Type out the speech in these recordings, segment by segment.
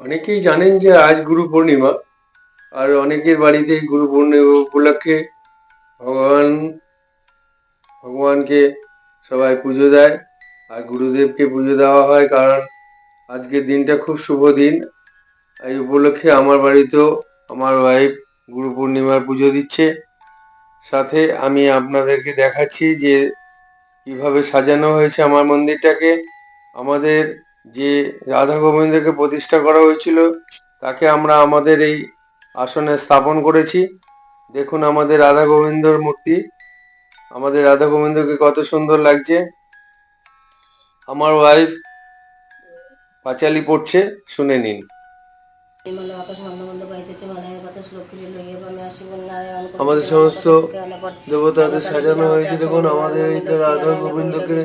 অনেকেই জানেন যে আজ গুরু পূর্ণিমা। আর অনেকের বাড়িতে গুরু পূর্ণিমা উপলক্ষে ভগবান ভগবানকে সবাই পুজো দেয় আর গুরুদেবকে পুজো দেওয়া হয়, কারণ আজকের দিনটা খুব শুভ দিন। এই উপলক্ষে আমার বাড়িতেও আমার ওয়াইফ গুরু পূর্ণিমার পুজো দিচ্ছে। সাথে আমি আপনাদেরকে দেখাচ্ছি যে কিভাবে সাজানো হয়েছে আমার মন্দিরটাকে। আমাদের যে রাধা গোবিন্দকে প্রতিষ্ঠা করা হয়েছিল তাকে আমরা আমাদের এই আসনে স্থাপন করেছি। দেখুন আমাদের রাধা গোবিন্দর মূর্তি, আমাদের রাধা গোবিন্দকে কত সুন্দর লাগছে। আমার ওয়াইফ পাঁচালি পড়ছে, শুনে নিন। আমাদের সমস্ত দেবতাদের সাজানো হয়েছে। দেখুন আমাদের এইটা রাধা গোবিন্দকে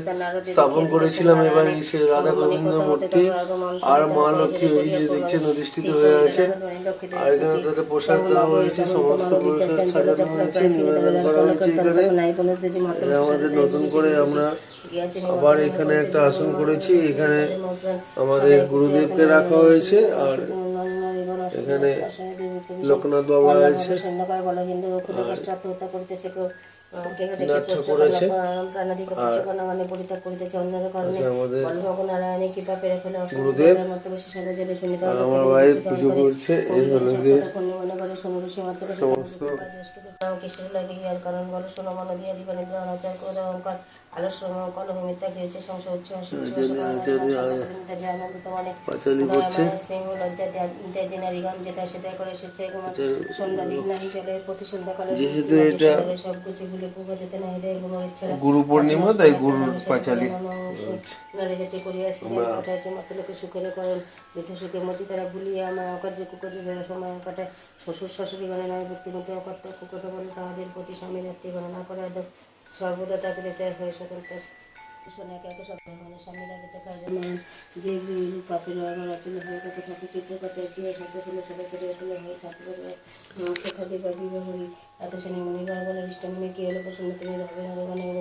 স্থাপন করেছিলাম, এবার সে রাধা গোবিন্দ মূর্তি আর মা লক্ষ্মী ওই যে দেখছেন অধিষ্ঠিত হয়ে আছে। আর এখানে তাদের প্রসাদ দেওয়া হয়েছে, সমস্ত প্রসাদ সাজানো হয়েছে, নিবেদন করা হয়েছে। এখানে আমাদের নতুন করে আমরা আবার এখানে একটা আসন করেছি, এখানে আমাদের গুরুদেবকে রাখা হয়েছে। আর এখানে লোকনাথ বাবা আছে, গুরুদেব আমার ওয়াইফ পুজো করছে। এই হলো সমস্ত পাঁচালি করছে। যেহেতু এটা গুরু পূর্ণিমা তাই গুরুর পাঁচালি শ্বশুর শাশুড়ি গণনায় ব্যক্তিগত অকর্তা কুকথা বলে তাহাদের প্রতি স্বামী রাত্রি গণনা করে সর্বদা তাকে চায় হয়ে সকল স্বামী রাখিতে যে পাপের রচনা হয়ে থাকে ঠাকুর চিত্রকথায় চির শব্দ ছিল সবাই ছেড়ে আসলে হয়ে ঠাকুরের শেখাতে বা বিবাহী এত শ্রেণী মনিবার বলে ইষ্টমণি কি হলো প্রসন্ন তিনি হবে ভগবানের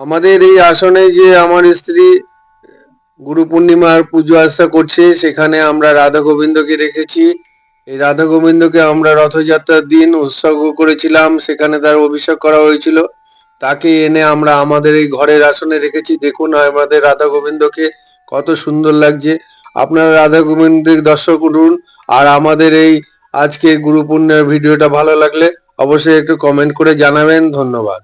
আমাদের এই আসনে যে আমার স্ত্রী গুরু পূর্ণিমার পুজো আস্থা করছে, সেখানে আমরা রাধা গোবিন্দকে রেখেছি। এই রাধা গোবিন্দকে আমরা রথযাত্রার দিন উৎসর্গ করেছিলাম, সেখানে তার অভিষেক করা হয়েছিল। তাকে এনে আমরা আমাদের এই ঘরের আসনে রেখেছি। দেখুন আমাদের রাধা গোবিন্দকে কত সুন্দর লাগছে। আপনারা রাধা গোবিন্দের দর্শন করুন। আর আমাদের এই আজকের গুরু পূর্ণিমার ভিডিওটা ভালো লাগলে অবশ্যই একটু কমেন্ট করে জানাবেন। ধন্যবাদ।